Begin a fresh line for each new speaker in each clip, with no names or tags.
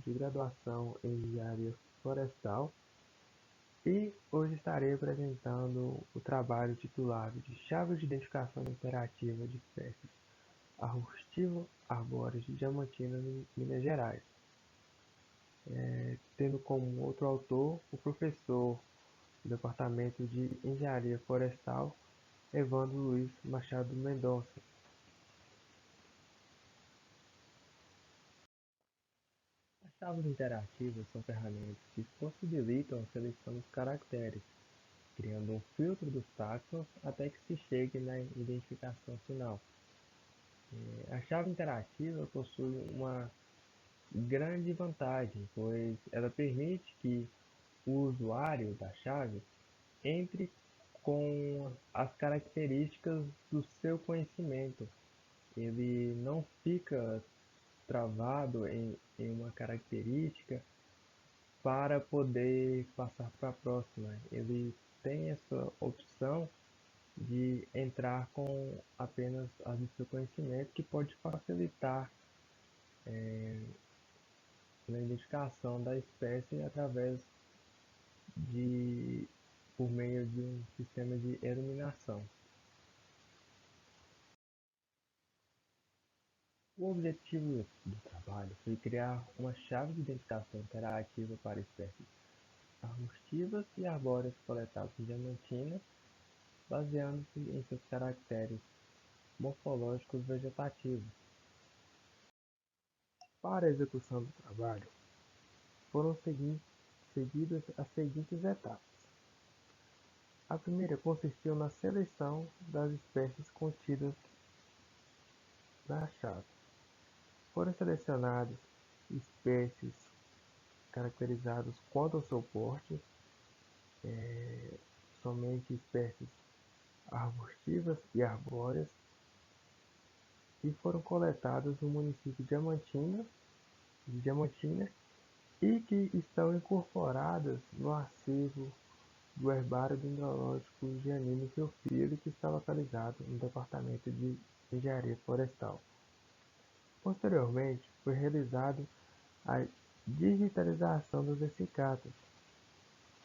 de graduação em Engenharia Florestal e hoje estarei apresentando o trabalho titulado de Chave de Identificação Interativa de Espécies arbustivo-arbóreas de Diamantina, Minas Gerais, tendo como outro autor o professor do Departamento de Engenharia Florestal, Evandro Luiz Machado Mendonça. As chaves interativas são ferramentas que possibilitam a seleção dos caracteres, criando um filtro dos táxons até que se chegue na identificação final. A chave interativa possui uma grande vantagem, pois ela permite que o usuário da chave entre com as características do seu conhecimento. Ele não fica travado em uma característica para poder passar para a próxima. Ele tem essa opção de entrar com apenas as do seu conhecimento, que pode facilitar na identificação da espécie através de por meio de um sistema de eliminação. O objetivo do trabalho foi criar uma chave de identificação interativa para espécies arbustivas e arbóreas coletadas em Diamantina, baseando-se em seus caracteres morfológicos vegetativos. Para a execução do trabalho, foram seguidas as seguintes etapas. A primeira consistiu na seleção das espécies contidas na chave. Foram selecionadas espécies caracterizadas quanto ao seu porte, somente espécies arbustivas e arbóreas, e foram coletadas no município de Diamantina e que estão incorporadas no acervo do Herbário Dendrológico Giannini Seu Filho, que está localizado no Departamento de Engenharia Florestal. Posteriormente, foi realizada a digitalização dos dessicados.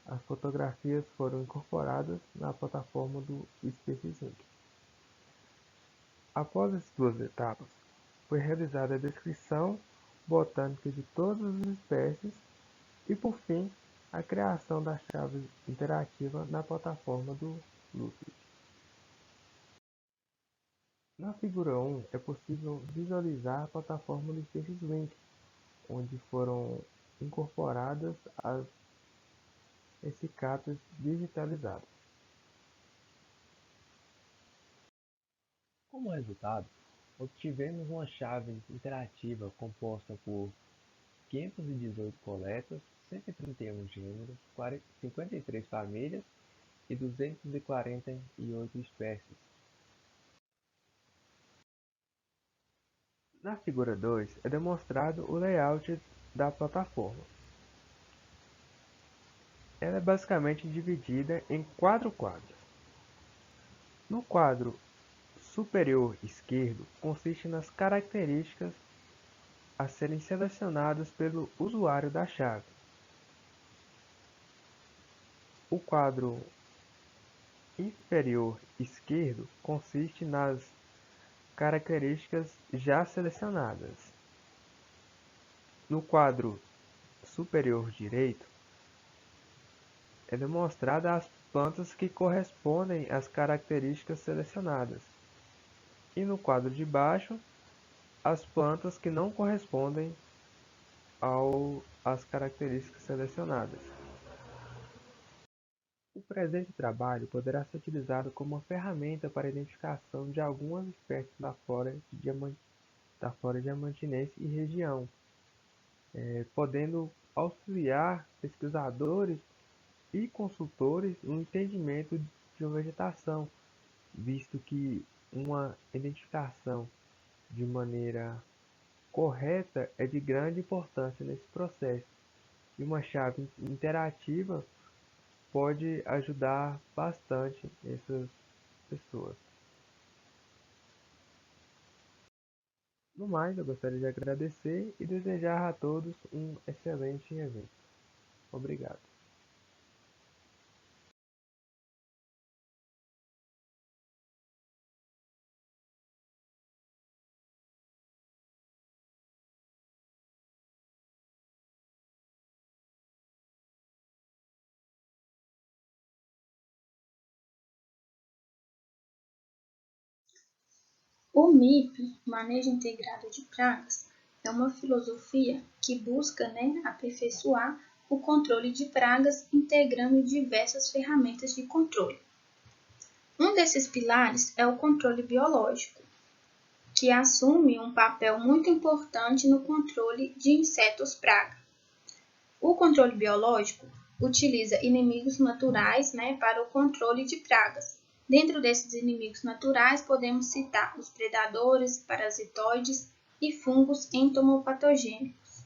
As fotografias foram incorporadas na plataforma do Species. Após as duas etapas, foi realizada a descrição botânica de todas as espécies e, por fim, a criação da chave interativa na plataforma do Lucid. Na figura 1 é possível visualizar a plataforma do Species, onde foram incorporadas as essicatas digitalizadas. Como resultado, obtivemos uma chave interativa composta por 518 coletas, 131 gêneros, 53 famílias e 248 espécies. Na figura 2 é demonstrado o layout da plataforma. Ela é basicamente dividida em 4 quadros. No quadro superior esquerdo consiste nas características a serem selecionadas pelo usuário da chave. O quadro inferior esquerdo consiste nas características já selecionadas. No quadro superior direito é demonstrada as plantas que correspondem às características selecionadas. E no quadro de baixo, as plantas que não correspondem às características selecionadas. O presente trabalho poderá ser utilizado como uma ferramenta para a identificação de algumas espécies da flora diamantinense e região, podendo auxiliar pesquisadores e consultores no entendimento de uma vegetação, visto que uma identificação de maneira correta é de grande importância nesse processo, e uma chave interativa pode ajudar bastante essas pessoas. No mais, eu gostaria de agradecer e desejar a todos um excelente evento. Obrigado.
O MIP, Manejo Integrado de Pragas, é uma filosofia que busca, aperfeiçoar o controle de pragas integrando diversas ferramentas de controle. Um desses pilares é o controle biológico, que assume um papel muito importante no controle de insetos praga. O controle biológico utiliza inimigos naturais, para o controle de pragas. Dentro desses inimigos naturais, podemos citar os predadores, parasitoides e fungos entomopatogênicos.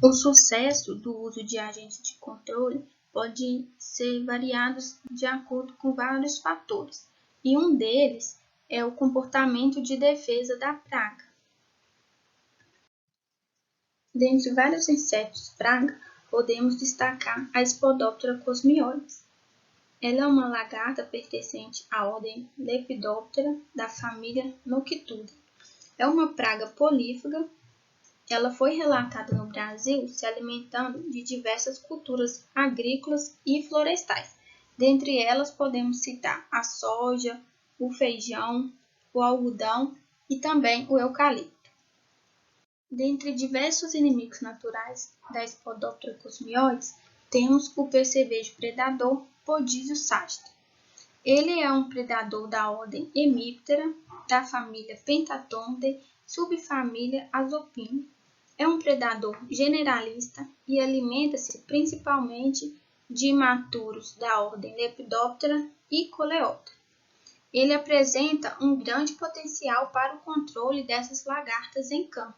O sucesso do uso de agentes de controle pode ser variado de acordo com vários fatores, e um deles é o comportamento de defesa da praga. Dentre vários insetos praga, podemos destacar a Spodoptera cosmioides. Ela é uma lagarta pertencente à ordem Lepidoptera da família Noctuida. É uma praga polífaga. Ela foi relatada no Brasil se alimentando de diversas culturas agrícolas e florestais. Dentre elas, podemos citar a soja, o feijão, o algodão e também o eucalipto. Dentre diversos inimigos naturais da Spodoptera cosmioides, temos o percevejo predador Podísio saster. Ele é um predador da ordem Hemiptera, da família Pentatonidae, subfamília Azopina. É um predador generalista e alimenta-se principalmente de imaturos da ordem Lepidoptera e Coleoptera. Ele apresenta um grande potencial para o controle dessas lagartas em campo.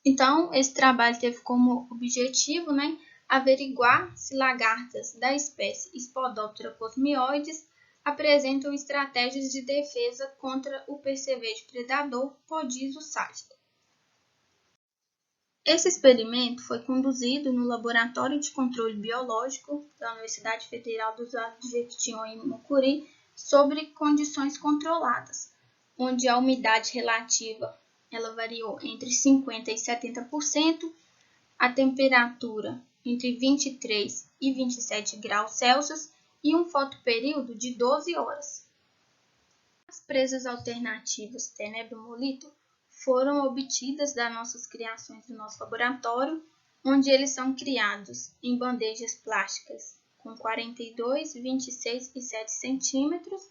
Então, esse trabalho teve como objetivo, averiguar se lagartas da espécie Spodoptera cosmioides apresentam estratégias de defesa contra o percevejo predador Podísio saster. Esse experimento foi conduzido no Laboratório de Controle Biológico da Universidade Federal dos Vales do Jequitinhonha em Mucuri sobre condições controladas, onde a umidade relativa ela variou entre 50% e 70%, a temperatura entre 23 e 27 graus Celsius e um fotoperíodo de 12 horas. As presas alternativas Tenebro-Molito foram obtidas das nossas criações do nosso laboratório, onde eles são criados em bandejas plásticas com 42, 26 e 7 centímetros.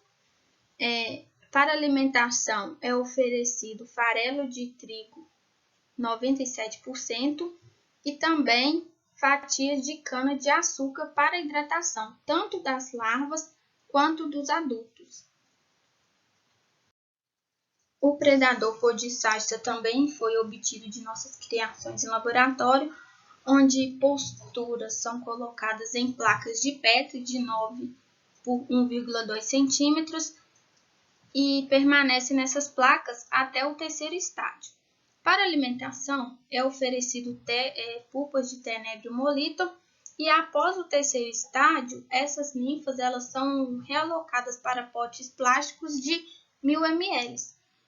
Para alimentação é oferecido farelo de trigo 97% e também fatias de cana-de-açúcar para hidratação, tanto das larvas quanto dos adultos. O predador Podicasta também foi obtido de nossas criações em laboratório, onde posturas são colocadas em placas de Petri de 9 por 1,2 centímetros e permanece nessas placas até o terceiro estágio. Para alimentação, é oferecido pulpas de Tenebro molito e após o terceiro estágio, essas ninfas elas são realocadas para potes plásticos de 1000 ml.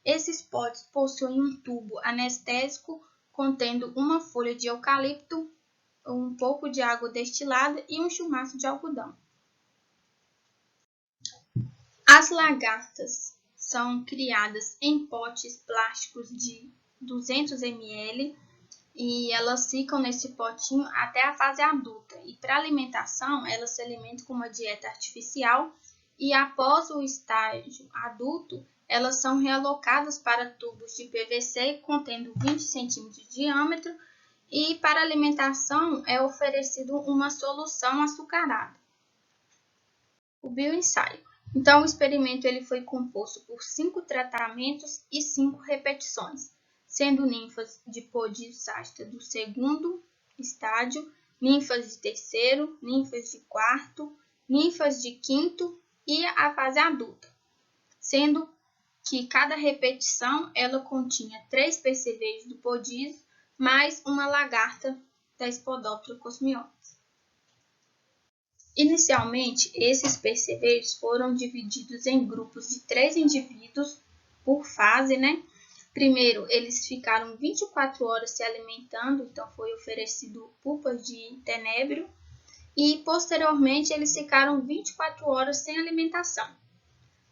Esses potes possuem um tubo anestésico contendo uma folha de eucalipto, um pouco de água destilada e um chumaço de algodão. As lagartas são criadas em potes plásticos de 200 ml e elas ficam nesse potinho até a fase adulta. E para alimentação, elas se alimentam com uma dieta artificial e após o estágio adulto, elas são realocadas para tubos de PVC contendo 20 centímetros de diâmetro e para alimentação é oferecido uma solução açucarada. O bioensaio. Então, o experimento ele foi composto por 5 tratamentos e 5 repetições, sendo ninfas de Podicasta do segundo estágio, ninfas de terceiro, ninfas de quarto, ninfas de quinto e a fase adulta, sendo que cada repetição ela continha 3 percevejos do podísio mais uma lagarta da Spodoptera cosmioides. Inicialmente, esses percevejos foram divididos em grupos de 3 indivíduos por fase, né? Primeiro, eles ficaram 24 horas se alimentando, então foi oferecido pulpas de tenebro, e posteriormente eles ficaram 24 horas sem alimentação.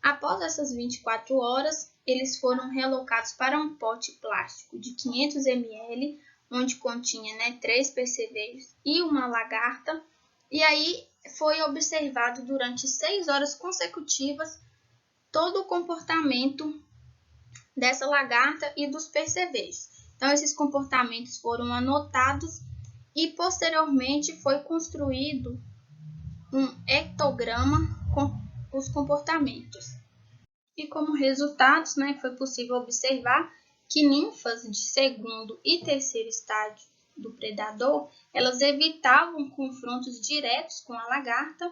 Após essas 24 horas, eles foram relocados para um pote plástico de 500 ml, onde continha 3 percevejos e uma lagarta, e aí foi observado durante 6 horas consecutivas todo o comportamento dessa lagarta e dos percevejos. Então, esses comportamentos foram anotados e, posteriormente, foi construído um ectograma com os comportamentos. E, como resultados, foi possível observar que ninfas de segundo e terceiro estágio do predador, elas evitavam confrontos diretos com a lagarta,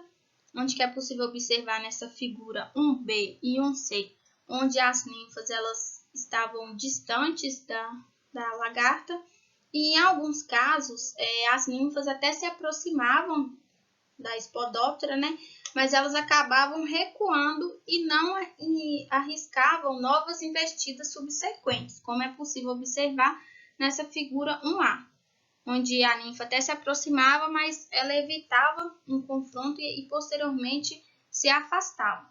onde que é possível observar nessa figura 1B e 1C, onde as ninfas elas estavam distantes da lagarta, e em alguns casos as ninfas até se aproximavam da Spodoptera, mas elas acabavam recuando e não arriscavam novas investidas subsequentes, como é possível observar nessa figura 1A, onde a ninfa até se aproximava, mas ela evitava um confronto e posteriormente se afastava.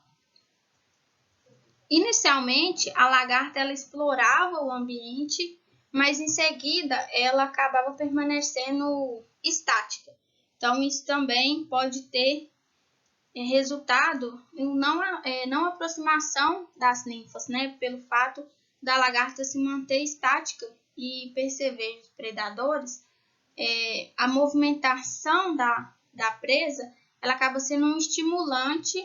Inicialmente, a lagarta ela explorava o ambiente, mas em seguida ela acabava permanecendo estática. Então, isso também pode ter resultado em não aproximação das ninfas, pelo fato da lagarta se manter estática e perceber os predadores, a movimentação da presa ela acaba sendo um estimulante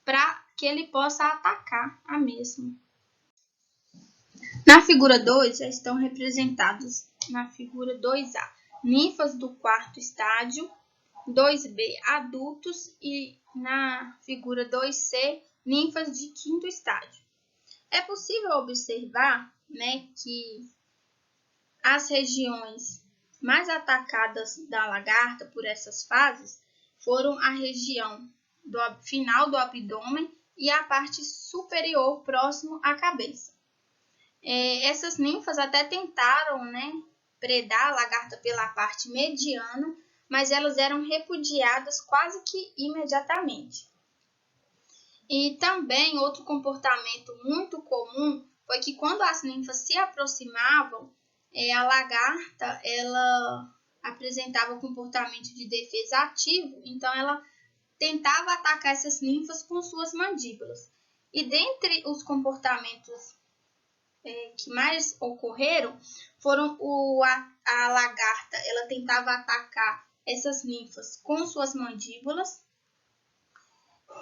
para que ele possa atacar a mesma. Na figura 2, já estão representados na figura 2A, ninfas do quarto estágio, 2B, adultos, e na figura 2C, ninfas de quinto estágio. É possível observar que as regiões mais atacadas da lagarta por essas fases foram a região final do abdômen e a parte superior próximo à cabeça. Essas ninfas até tentaram predar a lagarta pela parte mediana, mas elas eram repudiadas quase que imediatamente. E também outro comportamento muito comum foi que quando as ninfas se aproximavam, a lagarta ela apresentava comportamento de defesa ativo, então ela tentava atacar essas ninfas com suas mandíbulas. E dentre os comportamentos que mais ocorreram foram a lagarta, ela tentava atacar essas ninfas com suas mandíbulas.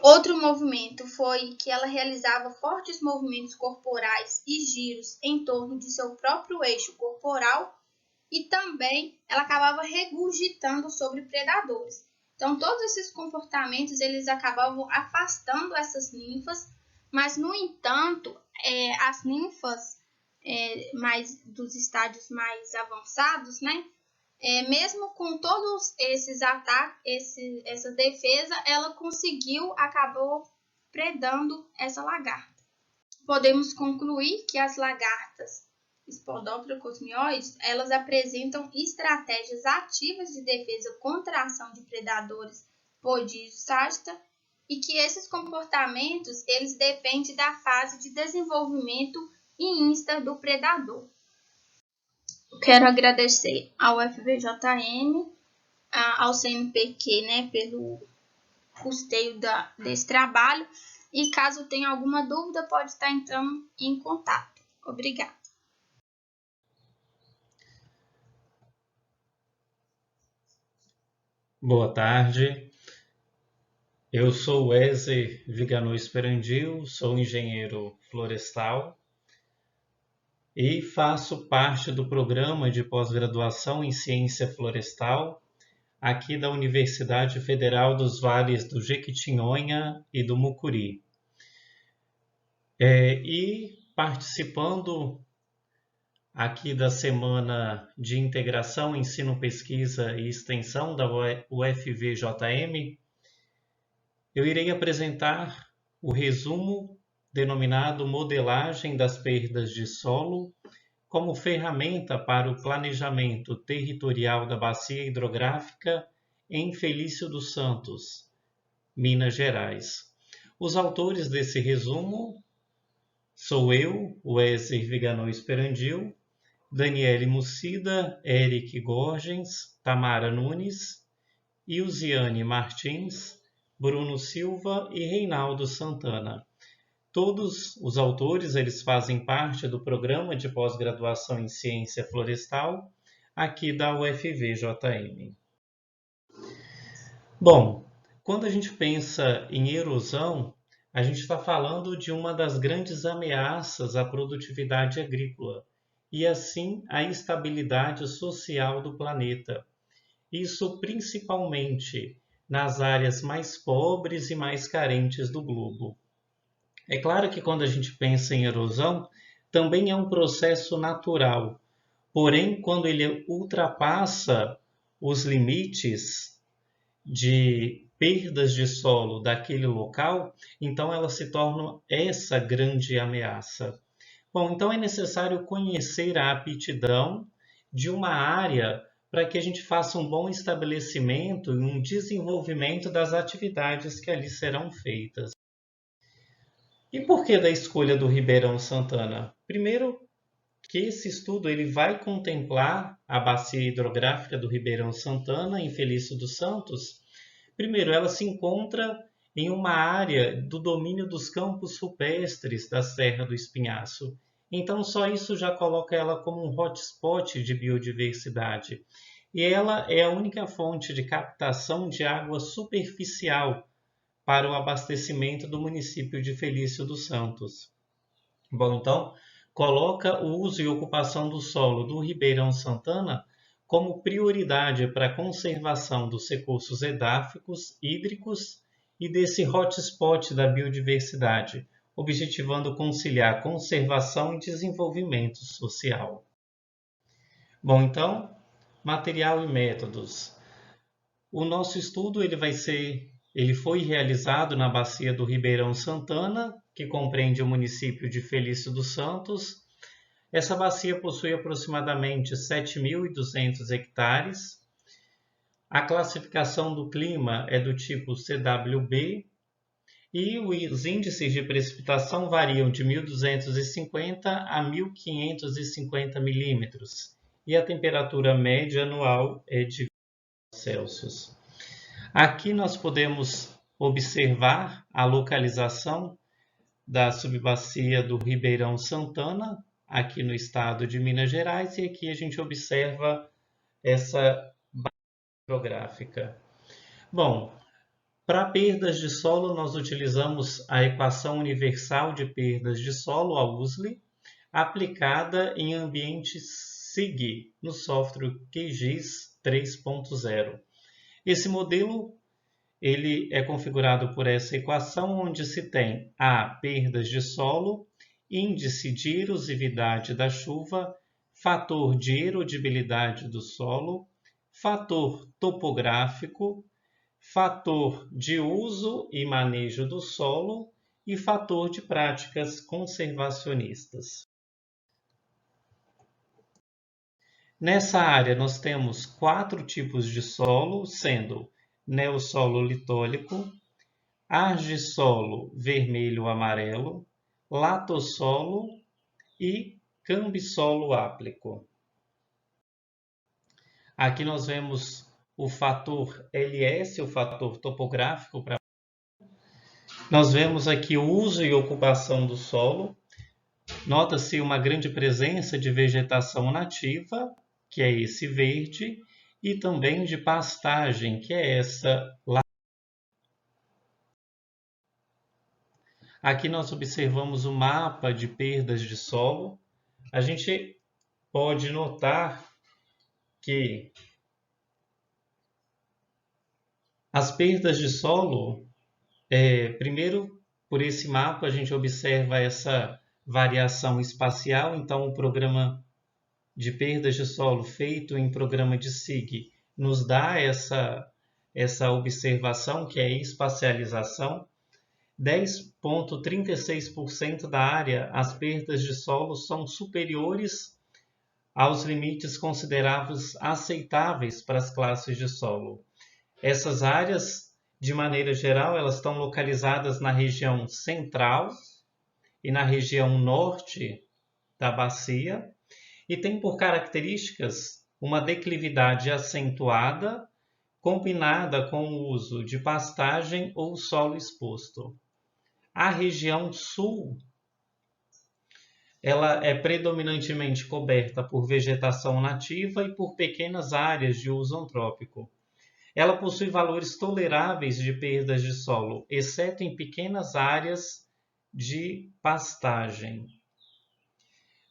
Outro movimento foi que ela realizava fortes movimentos corporais e giros em torno de seu próprio eixo corporal, e também ela acabava regurgitando sobre predadores. Então, todos esses comportamentos eles acabavam afastando essas ninfas, mas, no entanto, as ninfas dos estádios mais avançados, mesmo com todos esses ataques, essa defesa, ela acabou predando essa lagarta. Podemos concluir que as lagartas Spodoptera cosmioides, elas apresentam estratégias ativas de defesa contra a ação de predadores podísio-ságita, e que esses comportamentos eles dependem da fase de desenvolvimento e insta do predador. Quero agradecer ao FVJM, ao CNPq, pelo custeio desse trabalho, e caso tenha alguma dúvida, pode estar entrando em contato. Obrigada.
Boa tarde, eu sou Wesley Viganò Esperandil, sou engenheiro florestal e faço parte do programa de pós-graduação em ciência florestal aqui da Universidade Federal dos Vales do Jequitinhonha e do Mucuri. E participando aqui da Semana de Integração, Ensino, Pesquisa e Extensão da UFVJM, eu irei apresentar o resumo denominado Modelagem das Perdas de Solo como ferramenta para o planejamento territorial da bacia hidrográfica em Felício dos Santos, Minas Gerais. Os autores desse resumo sou eu, Wesley Viganò Esperandil, Daniele Mucida, Eric Gorgens, Tamara Nunes, Ilziane Martins, Bruno Silva e Reinaldo Santana. Todos os autores eles fazem parte do programa de pós-graduação em Ciência Florestal aqui da UFVJM. Bom, quando a gente pensa em erosão, a gente está falando de uma das grandes ameaças à produtividade agrícola e, assim, à estabilidade social do planeta. Isso principalmente nas áreas mais pobres e mais carentes do globo. É claro que quando a gente pensa em erosão, também é um processo natural, porém, quando ele ultrapassa os limites de perdas de solo daquele local, então ela se torna essa grande ameaça. Bom, então é necessário conhecer a aptidão de uma área para que a gente faça um bom estabelecimento e um desenvolvimento das atividades que ali serão feitas. E por que da escolha do Ribeirão Santana? Primeiro, que esse estudo ele vai contemplar a bacia hidrográfica do Ribeirão Santana, em Felício dos Santos. Primeiro, ela se encontra em uma área do domínio dos campos rupestres da Serra do Espinhaço. Então, só isso já coloca ela como um hotspot de biodiversidade. E ela é a única fonte de captação de água superficial para o abastecimento do município de Felício dos Santos. Bom, então, coloca o uso e ocupação do solo do Ribeirão Santana como prioridade para a conservação dos recursos edáficos, hídricos e desse hotspot da biodiversidade, objetivando conciliar conservação e desenvolvimento social. Bom, então, material e métodos. O nosso estudo ele foi realizado na bacia do Ribeirão Santana, que compreende o município de Felício dos Santos. Essa bacia possui aproximadamente 7.200 hectares. A classificação do clima é do tipo CWB e os índices de precipitação variam de 1.250 a 1.550 milímetros e a temperatura média anual é de 20 graus Celsius. Aqui nós podemos observar a localização da subbacia do Ribeirão Santana, aqui no estado de Minas Gerais, e aqui a gente observa essa bacia hidrográfica. Bom, para perdas de solo, nós utilizamos a Equação Universal de Perdas de Solo, a USLE, aplicada em ambiente SIG, no software QGIS 3.0. Esse modelo ele é configurado por essa equação, onde se tem a perdas de solo, índice de erosividade da chuva, fator de erodibilidade do solo, fator topográfico, fator de uso e manejo do solo e fator de práticas conservacionistas. Nessa área nós temos 4 tipos de solo, sendo neossolo litólico, argissolo vermelho-amarelo, latossolo e cambissolo áplico. Aqui nós vemos o fator LS, o fator topográfico. Nós vemos aqui o uso e ocupação do solo. Nota-se uma grande presença de vegetação nativa, que é esse verde, e também de pastagem, que é essa lá. Aqui nós observamos o mapa de perdas de solo. A gente pode notar que as perdas de solo, primeiro Por esse mapa, a gente observa essa variação espacial. Então, o programa de perdas de solo feito em programa de SIG nos dá essa observação, que é a espacialização. 10,36% da área, as perdas de solo são superiores aos limites considerados aceitáveis para as classes de solo. Essas áreas, de maneira geral, elas estão localizadas na região central e na região norte da bacia e tem por características uma declividade acentuada combinada com o uso de pastagem ou solo exposto. A região sul, ela é predominantemente coberta por vegetação nativa e por pequenas áreas de uso antrópico. Ela possui valores toleráveis de perdas de solo, exceto em pequenas áreas de pastagem.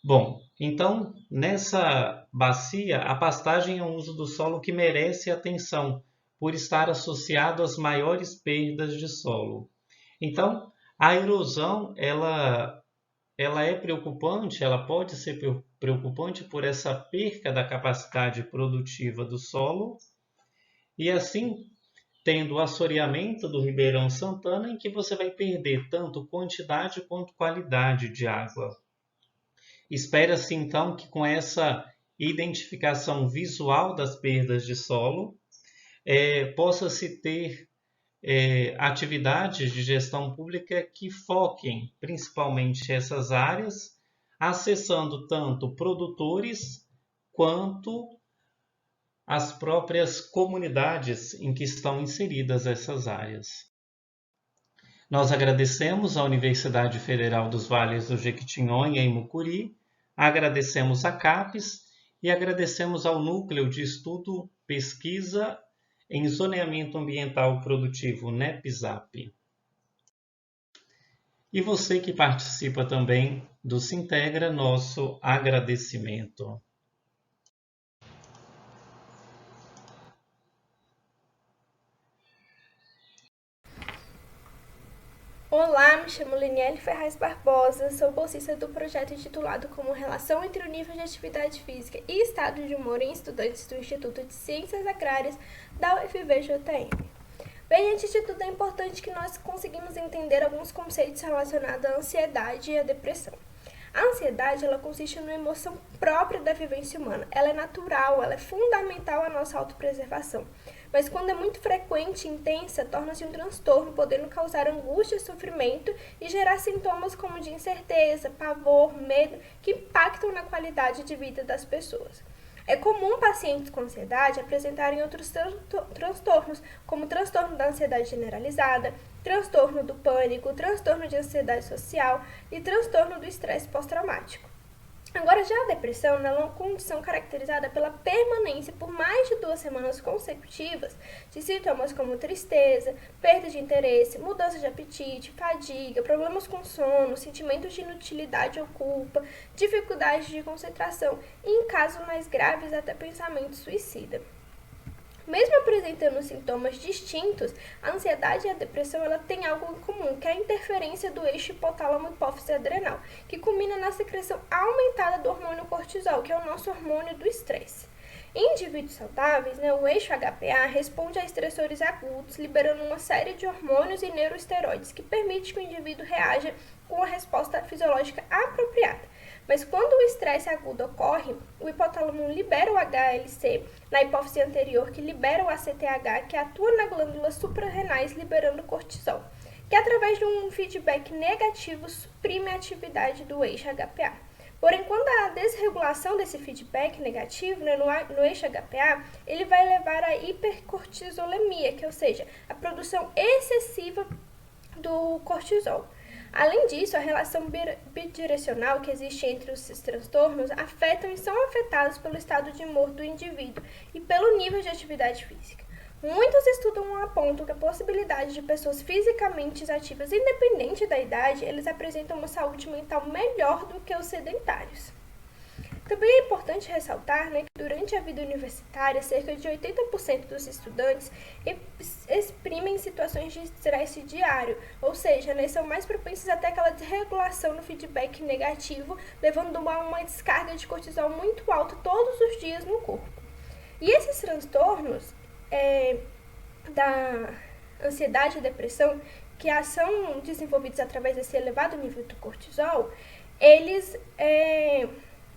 Bom, então, nessa bacia, a pastagem é um uso do solo que merece atenção, por estar associado às maiores perdas de solo. Então, a erosão, ela é preocupante, ela pode ser preocupante por essa perca da capacidade produtiva do solo, e assim, tendo o assoreamento do Ribeirão Santana, em que você vai perder tanto quantidade quanto qualidade de água. Espera-se, então, que com essa identificação visual das perdas de solo, possa-se ter atividades de gestão pública que foquem principalmente essas áreas, acessando tanto produtores quanto as próprias comunidades em que estão inseridas essas áreas. Nós agradecemos à Universidade Federal dos Vales do Jequitinhonha em Mucuri, agradecemos a CAPES e agradecemos ao Núcleo de Estudo, Pesquisa em Zoneamento Ambiental Produtivo, NEPZAP. E você que participa também do Sintegra, nosso agradecimento.
Olá, me chamo Leniele Ferraz Barbosa, sou bolsista do projeto intitulado como Relação entre o Nível de Atividade Física e Estado de Humor em Estudantes do Instituto de Ciências Agrárias da UFVJM. Bem, antes de tudo, é importante que nós conseguimos entender alguns conceitos relacionados à ansiedade e à depressão. A ansiedade, ela consiste numa emoção própria da vivência humana. Ela é natural, ela é fundamental à nossa autopreservação. Mas quando é muito frequente e intensa, torna-se um transtorno, podendo causar angústia, sofrimento e gerar sintomas como de incerteza, pavor, medo, que impactam na qualidade de vida das pessoas. É comum pacientes com ansiedade apresentarem outros transtornos, como transtorno da ansiedade generalizada, transtorno do pânico, transtorno de ansiedade social e transtorno do estresse pós-traumático. Agora, já a depressão é uma condição caracterizada pela permanência por mais de 2 semanas consecutivas de sintomas como tristeza, perda de interesse, mudança de apetite, fadiga, problemas com sono, sentimentos de inutilidade ou culpa, dificuldade de concentração e, em casos mais graves, até pensamento suicida. Mesmo apresentando sintomas distintos, a ansiedade e a depressão ela tem algo em comum, que é a interferência do eixo hipotálamo-hipófise adrenal, que culmina na secreção aumentada do hormônio cortisol, que é o nosso hormônio do estresse. Em indivíduos saudáveis, o eixo HPA responde a estressores agudos, liberando uma série de hormônios e neuroesteroides, que permite que o indivíduo reaja com a resposta fisiológica apropriada. Mas quando o estresse agudo ocorre, o hipotálamo libera o HLC na hipófise anterior, que libera o ACTH, que atua na glândula suprarrenais, liberando cortisol, que através de um feedback negativo suprime a atividade do eixo HPA. Porém, quando há desregulação desse feedback negativo no eixo HPA, ele vai levar à hipercortisolemia, ou seja, a produção excessiva do cortisol. Além disso, a relação bidirecional que existe entre esses transtornos afetam e são afetados pelo estado de humor do indivíduo e pelo nível de atividade física. Muitos estudos apontam que a possibilidade de pessoas fisicamente ativas, independente da idade, eles apresentam uma saúde mental melhor do que os sedentários. Também é importante ressaltar, né, que durante a vida universitária, cerca de 80% dos estudantes exprimem situações de estresse diário, ou seja, né, são mais propensos até aquela desregulação no feedback negativo, levando a uma descarga de cortisol muito alta todos os dias no corpo. E esses transtornos da ansiedade e depressão, que são desenvolvidos através desse elevado nível do cortisol, eles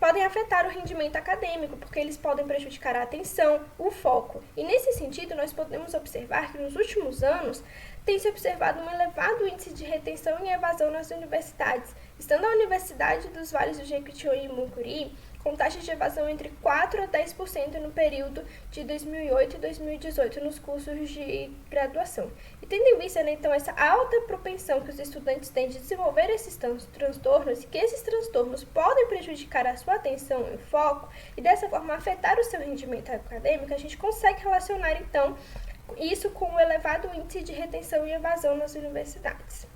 podem afetar o rendimento acadêmico, porque eles podem prejudicar a atenção, o foco. E nesse sentido, nós podemos observar que nos últimos anos tem se observado um elevado índice de retenção e evasão nas universidades, estando a Universidade dos Vales do Jequitinhonha e Mucuri com taxas de evasão entre 4% a 10% no período de 2008 e 2018 nos cursos de graduação. E tendo em vista, né, então, essa alta propensão que os estudantes têm de desenvolver esses transtornos e que esses transtornos podem prejudicar a sua atenção e foco e dessa forma afetar o seu rendimento acadêmico, a gente consegue relacionar, então, isso com o elevado índice de retenção e evasão nas universidades.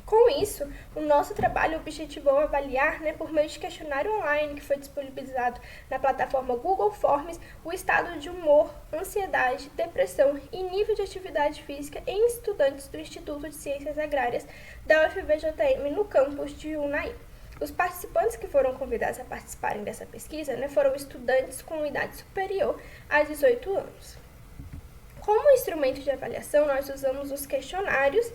Com isso, o nosso trabalho objetivou avaliar, né, por meio de questionário online que foi disponibilizado na plataforma Google Forms, o estado de humor, ansiedade, depressão e nível de atividade física em estudantes do Instituto de Ciências Agrárias da UFVJM no campus de Unai. Os participantes que foram convidados a participarem dessa pesquisa, né, foram estudantes com idade superior a 18 anos. Como instrumento de avaliação, nós usamos os questionários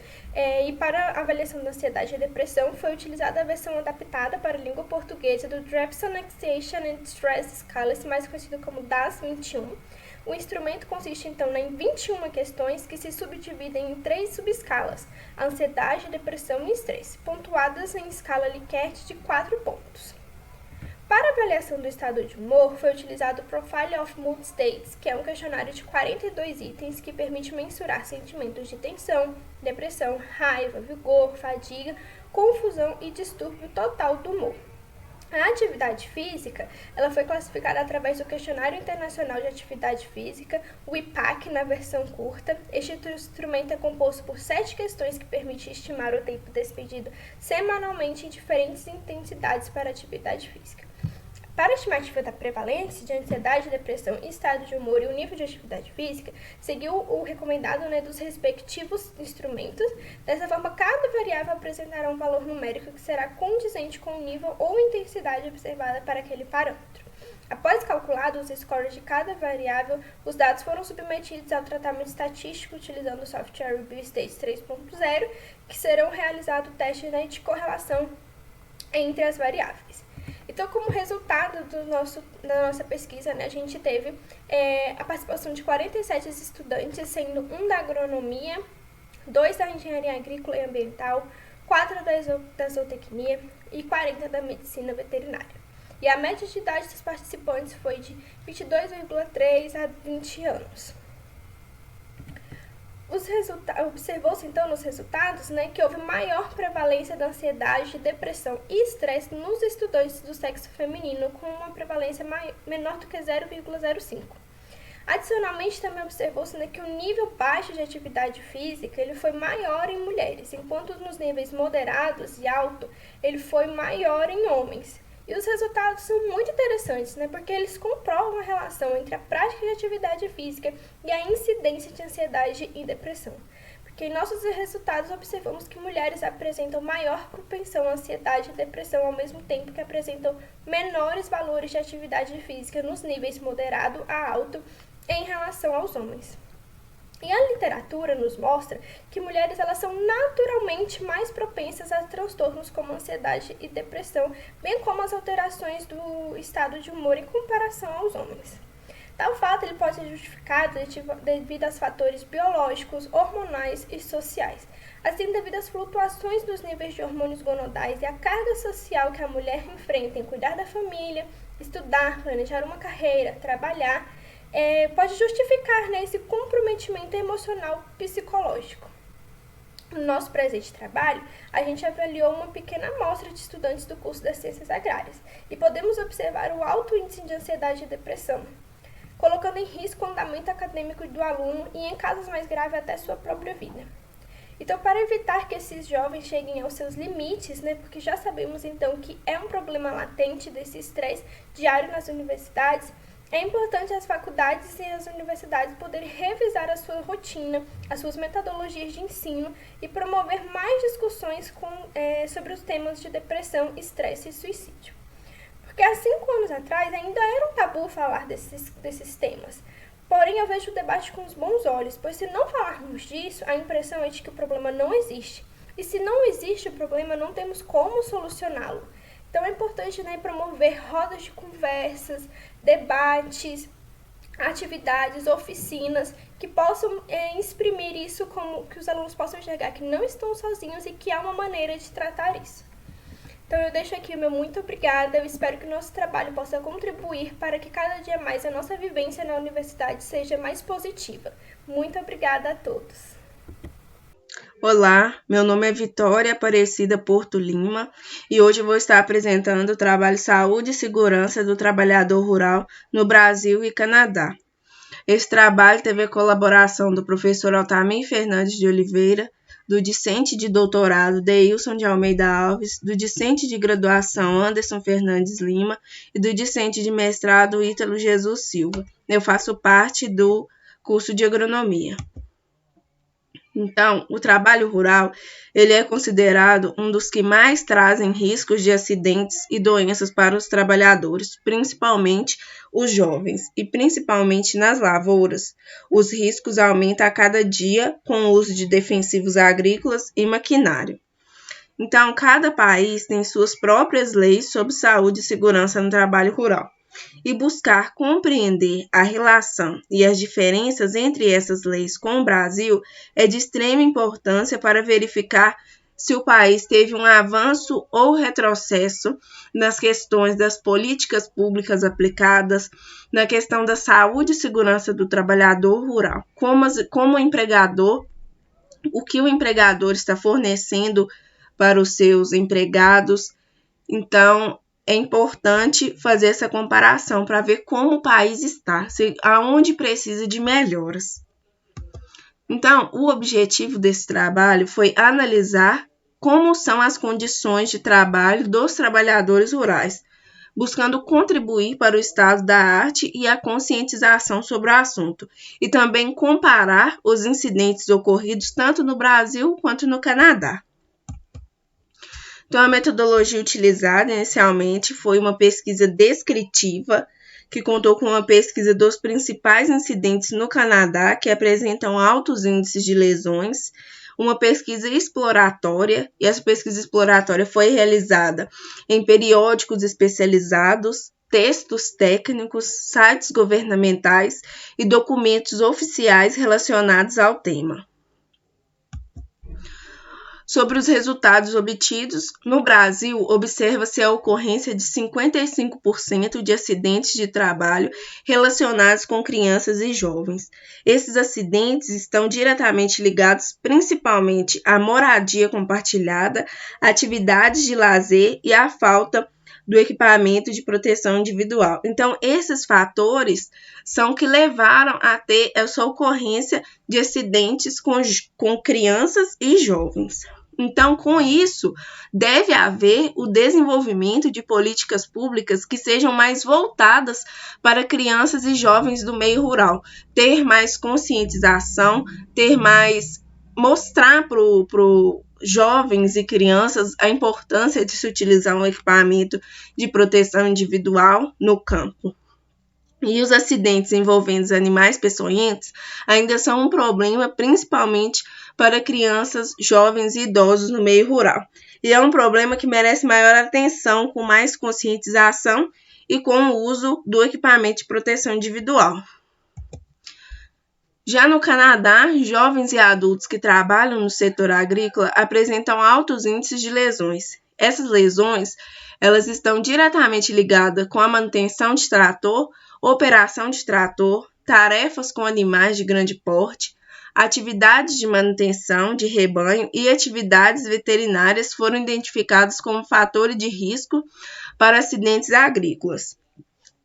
e para a avaliação da ansiedade e depressão foi utilizada a versão adaptada para a língua portuguesa do Drapeson Anxiety and Stress Scales, mais conhecido como DASS-21. O instrumento consiste, então, em 21 questões que se subdividem em 3 subescalas, ansiedade, depressão e estresse, pontuadas em escala Likert de 4 pontos. Para a avaliação do estado de humor, foi utilizado o Profile of Mood States, que é um questionário de 42 itens que permite mensurar sentimentos de tensão, depressão, raiva, vigor, fadiga, confusão e distúrbio total do humor. A atividade física, ela foi classificada através do Questionário Internacional de Atividade Física, o IPAC, na versão curta. Este instrumento é composto por 7 questões que permitem estimar o tempo despendido semanalmente em diferentes intensidades para a atividade física. Para a estimativa da prevalência de ansiedade, depressão, estado de humor e o nível de atividade física, seguiu o recomendado, né, dos respectivos instrumentos. Dessa forma, cada variável apresentará um valor numérico que será condizente com o nível ou intensidade observada para aquele parâmetro. Após calculados os scores de cada variável, os dados foram submetidos ao tratamento estatístico utilizando o software Review State 3.0, que serão realizados testes, né, de correlação entre as variáveis. Então, como resultado da nossa pesquisa, né, a gente teve a participação de 47 estudantes, sendo 1 da agronomia, 2 da engenharia agrícola e ambiental, 4 da zootecnia e 40 da medicina veterinária. E a média de idade dos participantes foi de 22,3 a 20 anos. Observou-se, então, nos resultados, né, que houve maior prevalência da ansiedade, depressão e estresse nos estudantes do sexo feminino, com uma prevalência menor do que 0,05. Adicionalmente, também observou-se, né, que o nível baixo de atividade física ele foi maior em mulheres, enquanto nos níveis moderados e alto ele foi maior em homens. E os resultados são muito interessantes, né, porque eles comprovam a relação entre a prática de atividade física e a incidência de ansiedade e depressão. Porque em nossos resultados observamos que mulheres apresentam maior propensão à ansiedade e depressão ao mesmo tempo que apresentam menores valores de atividade física nos níveis moderado a alto em relação aos homens. E a literatura nos mostra que mulheres elas são naturalmente mais propensas a transtornos como ansiedade e depressão, bem como as alterações do estado de humor em comparação aos homens. Tal fato ele pode ser justificado devido aos fatores biológicos, hormonais e sociais, assim devido às flutuações dos níveis de hormônios gonadais e a carga social que a mulher enfrenta em cuidar da família, estudar, planejar uma carreira, trabalhar, pode justificar, né, esse comprometimento emocional psicológico. No nosso presente trabalho, a gente avaliou uma pequena amostra de estudantes do curso das Ciências Agrárias e podemos observar o alto índice de ansiedade e depressão, colocando em risco o andamento acadêmico do aluno e, em casos mais graves, até sua própria vida. Então, para evitar que esses jovens cheguem aos seus limites, né, porque já sabemos então que é um problema latente desse estresse diário nas universidades, é importante as faculdades e as universidades poderem revisar a sua rotina, as suas metodologias de ensino e promover mais discussões sobre os temas de depressão, estresse e suicídio. Porque há 5 anos atrás ainda era um tabu falar desses temas. Porém, eu vejo o debate com os bons olhos, pois se não falarmos disso, a impressão é de que o problema não existe. E se não existe o problema, não temos como solucioná-lo. Então, é importante, né, promover rodas de conversas, debates, atividades, oficinas, que possam exprimir isso, como que os alunos possam enxergar que não estão sozinhos e que há uma maneira de tratar isso. Então, eu deixo aqui o meu muito obrigada. Eu espero que o nosso trabalho possa contribuir para que cada dia mais a nossa vivência na universidade seja mais positiva. Muito obrigada a todos.
Olá, meu nome é Vitória Aparecida Porto Lima e hoje eu vou estar apresentando o trabalho Saúde e Segurança do Trabalhador Rural no Brasil e Canadá. Esse trabalho teve a colaboração do professor Altamir Fernandes de Oliveira, do discente de doutorado Deilson de Almeida Alves, do discente de graduação Anderson Fernandes Lima e do discente de mestrado Ítalo Jesus Silva. Eu faço parte do curso de agronomia. Então, o trabalho rural, ele é considerado um dos que mais trazem riscos de acidentes e doenças para os trabalhadores, principalmente os jovens, e principalmente nas lavouras. Os riscos aumentam a cada dia com o uso de defensivos agrícolas e maquinário. Então, cada país tem suas próprias leis sobre saúde e segurança no trabalho rural. E buscar compreender a relação e as diferenças entre essas leis com o Brasil é de extrema importância para verificar se o país teve um avanço ou retrocesso nas questões das políticas públicas aplicadas, na questão da saúde e segurança do trabalhador rural, como empregador, o que o empregador está fornecendo para os seus empregados. Então, é importante fazer essa comparação para ver como o país está, aonde precisa de melhoras. Então, o objetivo desse trabalho foi analisar como são as condições de trabalho dos trabalhadores rurais, buscando contribuir para o estado da arte e a conscientização sobre o assunto, e também comparar os incidentes ocorridos tanto no Brasil quanto no Canadá. Então, a metodologia utilizada inicialmente foi uma pesquisa descritiva, que contou com uma pesquisa dos principais incidentes no Canadá, que apresentam altos índices de lesões, uma pesquisa exploratória, e essa pesquisa exploratória foi realizada em periódicos especializados, textos técnicos, sites governamentais e documentos oficiais relacionados ao tema. Sobre os resultados obtidos, no Brasil, observa-se a ocorrência de 55% de acidentes de trabalho relacionados com crianças e jovens. Esses acidentes estão diretamente ligados principalmente à moradia compartilhada, atividades de lazer e à falta do equipamento de proteção individual. Então, esses fatores são que levaram a ter essa ocorrência de acidentes com crianças e jovens. Então, com isso, deve haver o desenvolvimento de políticas públicas que sejam mais voltadas para crianças e jovens do meio rural, ter mais conscientização, mostrar para jovens e crianças a importância de se utilizar um equipamento de proteção individual no campo. E os acidentes envolvendo os animais peçonhentos ainda são um problema, principalmente para crianças, jovens e idosos no meio rural. E é um problema que merece maior atenção, com mais conscientização e com o uso do equipamento de proteção individual. Já no Canadá, jovens e adultos que trabalham no setor agrícola apresentam altos índices de lesões. Essas lesões, elas estão diretamente ligadas com a manutenção de trator, operação de trator, tarefas com animais de grande porte, atividades de manutenção de rebanho e atividades veterinárias foram identificados como fatores de risco para acidentes agrícolas.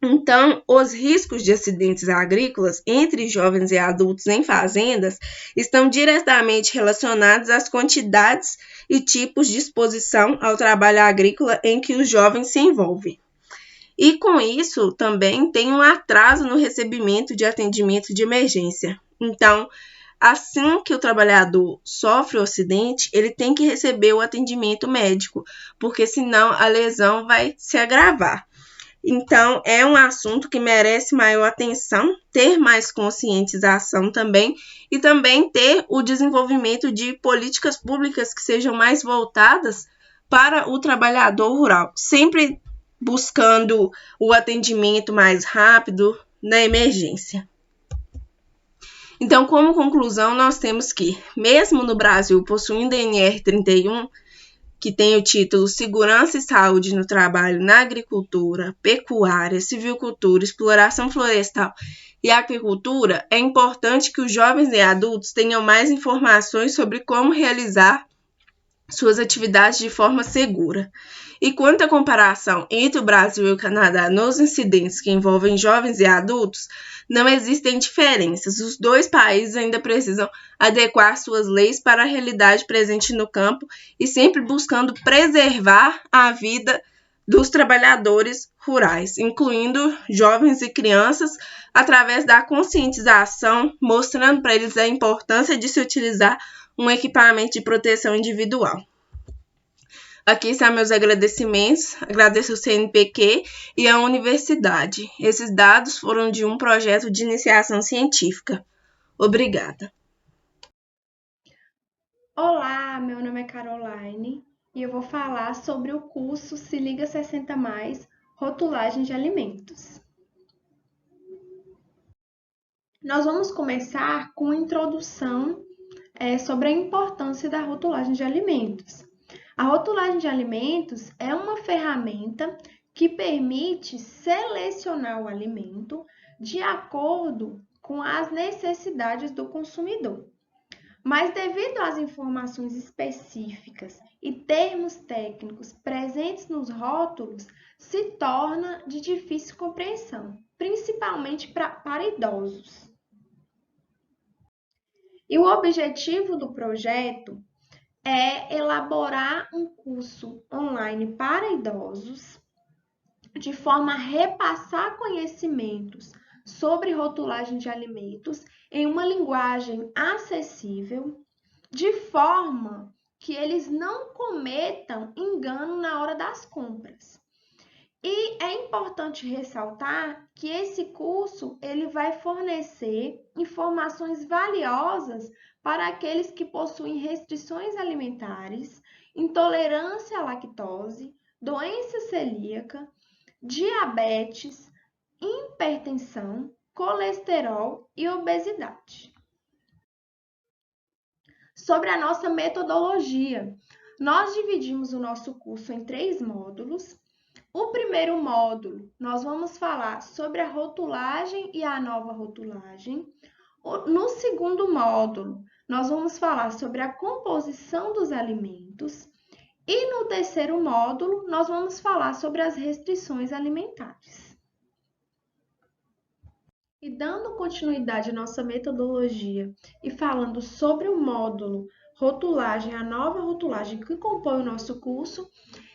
Então, os riscos de acidentes agrícolas entre jovens e adultos em fazendas estão diretamente relacionados às quantidades e tipos de exposição ao trabalho agrícola em que os jovens se envolvem. E com isso também tem um atraso no recebimento de atendimento de emergência. Então, assim que o trabalhador sofre o acidente, ele tem que receber o atendimento médico, porque senão a lesão vai se agravar. Então, é um assunto que merece maior atenção, ter mais conscientização também, e também ter o desenvolvimento de políticas públicas que sejam mais voltadas para o trabalhador rural, sempre buscando o atendimento mais rápido na emergência. Então, como conclusão, nós temos que, mesmo no Brasil possuindo a NR 31, que tem o título Segurança e Saúde no Trabalho na Agricultura, Pecuária, Silvicultura, Exploração Florestal e Aquicultura, é importante que os jovens e adultos tenham mais informações sobre como realizar suas atividades de forma segura. E quanto à comparação entre o Brasil e o Canadá nos incidentes que envolvem jovens e adultos, não existem diferenças. Os dois países ainda precisam adequar suas leis para a realidade presente no campo e sempre buscando preservar a vida dos trabalhadores rurais, incluindo jovens e crianças, através da conscientização, mostrando para eles a importância de se utilizar um equipamento de proteção individual. Aqui estão meus agradecimentos. Agradeço ao CNPq e à universidade. Esses dados foram de um projeto de iniciação científica. Obrigada.
Olá, meu nome é Caroline e eu vou falar sobre o curso Se Liga 60+, Rotulagem de Alimentos. Nós vamos começar com uma introdução sobre a importância da rotulagem de alimentos. A rotulagem de alimentos é uma ferramenta que permite selecionar o alimento de acordo com as necessidades do consumidor. Mas devido às informações específicas e termos técnicos presentes nos rótulos, se torna de difícil compreensão, principalmente para idosos. E o objetivo do projeto é elaborar um curso online para idosos, de forma a repassar conhecimentos sobre rotulagem de alimentos em uma linguagem acessível, de forma que eles não cometam engano na hora das compras. E é importante ressaltar que esse curso ele vai fornecer informações valiosas para aqueles que possuem restrições alimentares, intolerância à lactose, doença celíaca, diabetes, hipertensão, colesterol e obesidade. Sobre a nossa metodologia, nós dividimos o nosso curso em 3 módulos. O primeiro módulo, nós vamos falar sobre a rotulagem e a nova rotulagem. No segundo módulo, nós vamos falar sobre a composição dos alimentos. E no terceiro módulo, nós vamos falar sobre as restrições alimentares. E dando continuidade à nossa metodologia e falando sobre o módulo rotulagem, a nova rotulagem que compõe o nosso curso,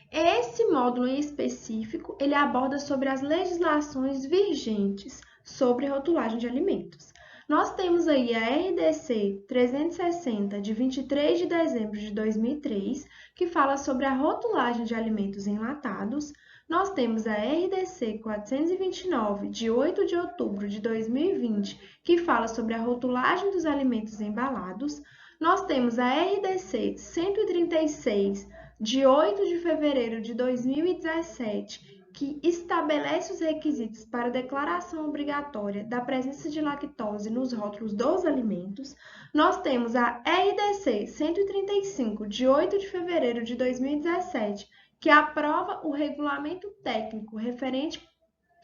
esse módulo em específico, ele aborda sobre as legislações vigentes sobre rotulagem de alimentos. Nós temos aí a RDC 360, de 23 de dezembro de 2003, que fala sobre a rotulagem de alimentos enlatados. Nós temos a RDC 429, de 8 de outubro de 2020, que fala sobre a rotulagem dos alimentos embalados. Nós temos a RDC 136, de 8 de fevereiro de 2017, que estabelece os requisitos para a declaração obrigatória da presença de lactose nos rótulos dos alimentos. Nós temos a RDC 135, de 8 de fevereiro de 2017, que aprova o regulamento técnico referente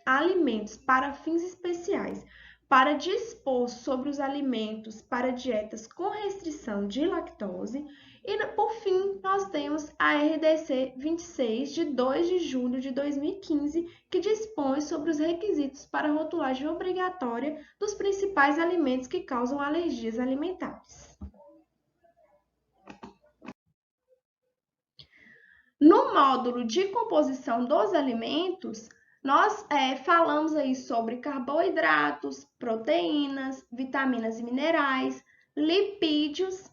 a alimentos para fins especiais,
para dispor sobre os alimentos para dietas com restrição de lactose. E, por fim, nós temos a RDC 26, de 2 de julho de 2015, que dispõe sobre os requisitos para rotulagem obrigatória dos principais alimentos que causam alergias alimentares. No módulo de composição dos alimentos, nós falamos aí sobre carboidratos, proteínas, vitaminas e minerais, lipídios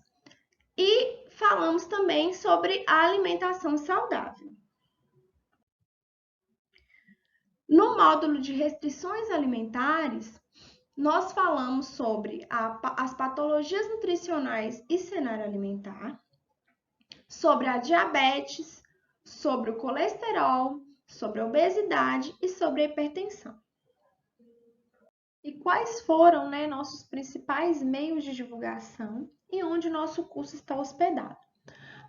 e falamos também sobre a alimentação saudável. No módulo de restrições alimentares, nós falamos sobre as patologias nutricionais e cenário alimentar, sobre a diabetes, sobre o colesterol, sobre a obesidade e sobre a hipertensão. E quais foram, nossos principais meios de divulgação e onde nosso curso está hospedado?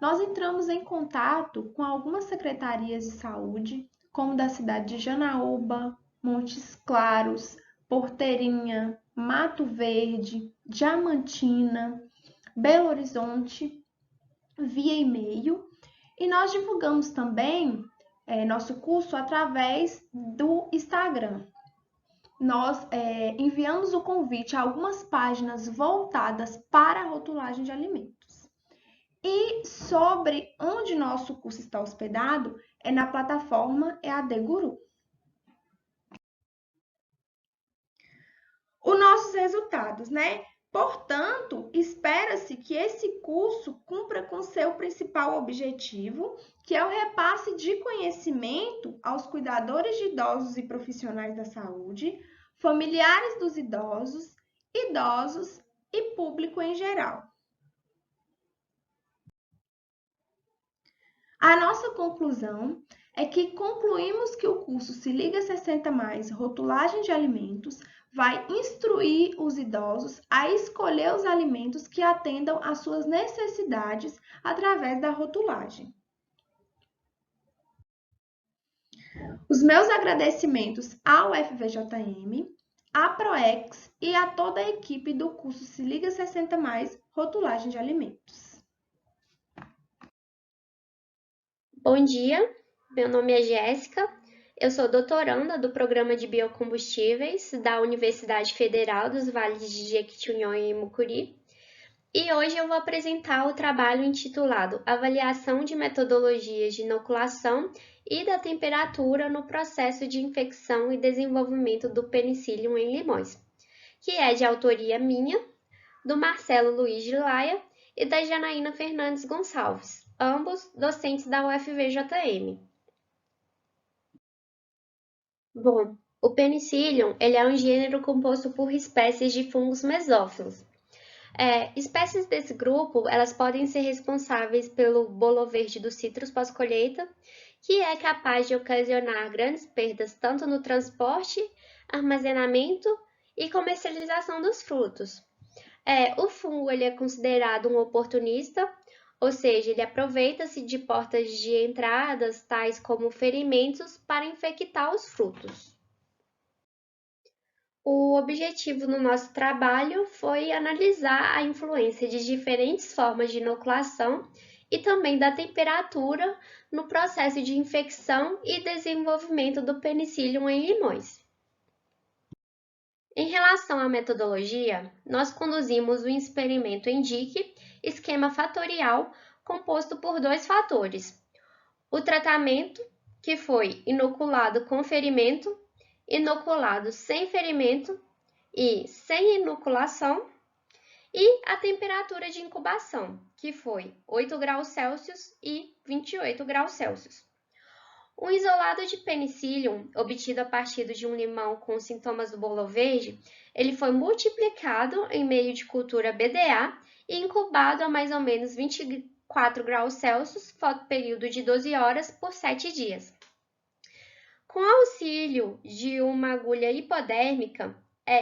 Nós entramos em contato com algumas secretarias de saúde, como da cidade de Janaúba, Montes Claros, Porteirinha, Mato Verde, Diamantina, Belo Horizonte, via e-mail. E nós divulgamos também nosso curso através do Instagram. Nós enviamos o convite a algumas páginas voltadas para a rotulagem de alimentos. E sobre onde nosso curso está hospedado, é na plataforma EAD Guru. Os nossos resultados, Portanto, espera-se que esse curso cumpra com seu principal objetivo, que é o repasse de conhecimento aos cuidadores de idosos e profissionais da saúde, familiares dos idosos, idosos e público em geral. A nossa conclusão é que concluímos que o curso Se Liga 60+, Rotulagem de Alimentos, vai instruir os idosos a escolher os alimentos que atendam às suas necessidades através da rotulagem. Os meus agradecimentos ao FVJM, à PROEX e a toda a equipe do curso Se Liga 60+, Rotulagem de Alimentos.
Bom dia, meu nome é Jéssica. Eu sou doutoranda do Programa de Biocombustíveis da Universidade Federal dos Vales de Jequitinhonha e Mucuri. E hoje eu vou apresentar o trabalho intitulado Avaliação de Metodologias de Inoculação e da Temperatura no Processo de Infecção e Desenvolvimento do Penicillium em Limões, que é de autoria minha, do Marcelo Luiz de Laia e da Janaína Fernandes Gonçalves, ambos docentes da UFVJM. Bom, o Penicillium ele é um gênero composto por espécies de fungos mesófilos. Espécies desse grupo elas podem ser responsáveis pelo bolo verde do citros pós-colheita, que é capaz de ocasionar grandes perdas tanto no transporte, armazenamento e comercialização dos frutos. O fungo ele é considerado um oportunista, ou seja, ele aproveita-se de portas de entradas, tais como ferimentos, para infectar os frutos. O objetivo no nosso trabalho foi analisar a influência de diferentes formas de inoculação e também da temperatura no processo de infecção e desenvolvimento do Penicillium em limões. Em relação à metodologia, nós conduzimos o experimento ENDIC, esquema fatorial, composto por 2 fatores. O tratamento, que foi inoculado com ferimento, inoculado sem ferimento e sem inoculação, e a temperatura de incubação, que foi 8 graus Celsius e 28 graus Celsius. O isolado de Penicillium, obtido a partir de um limão com sintomas do bolo verde, ele foi multiplicado em meio de cultura BDA e incubado a mais ou menos 24 graus Celsius, fotoperíodo de 12 horas, por 7 dias. Com auxílio de uma agulha hipodérmica,